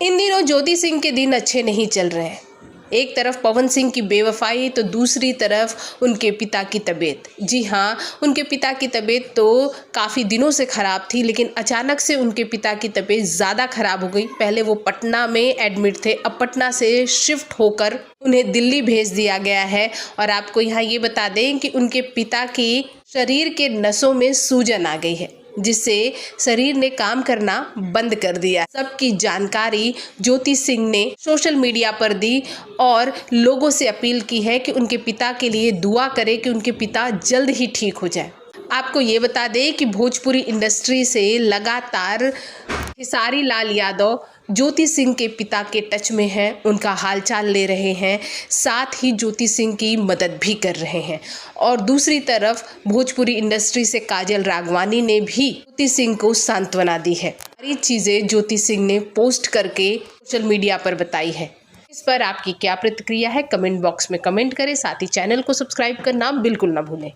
इन दिनों ज्योति सिंह के दिन अच्छे नहीं चल रहे हैं। एक तरफ पवन सिंह की बेवफाई तो दूसरी तरफ उनके पिता की तबीयत। जी हाँ, उनके पिता की तबीयत तो काफ़ी दिनों से ख़राब थी, लेकिन अचानक से उनके पिता की तबीयत ज़्यादा ख़राब हो गई। पहले वो पटना में एडमिट थे, अब पटना से शिफ्ट होकर उन्हें दिल्ली भेज दिया गया है। और आपको यहाँ ये बता दें कि उनके पिता की शरीर के नसों में सूजन आ गई है, जिससे शरीर ने काम करना बंद कर दिया। सबकी जानकारी ज्योति सिंह ने सोशल मीडिया पर दी और लोगों से अपील की है कि उनके पिता के लिए दुआ करें कि उनके पिता जल्द ही ठीक हो जाए। आपको ये बता दें कि भोजपुरी इंडस्ट्री से लगातार खेसारी लाल यादव ज्योति सिंह के पिता के टच में हैं, उनका हालचाल ले रहे हैं, साथ ही ज्योति सिंह की मदद भी कर रहे हैं। और दूसरी तरफ भोजपुरी इंडस्ट्री से काजल राघवानी ने भी ज्योति सिंह को सांत्वना दी है। सारी चीज़ें ज्योति सिंह ने पोस्ट करके सोशल मीडिया पर बताई है। इस पर आपकी क्या प्रतिक्रिया है, कमेंट बॉक्स में कमेंट करें। साथ ही चैनल को सब्सक्राइब करना बिल्कुल ना भूलें।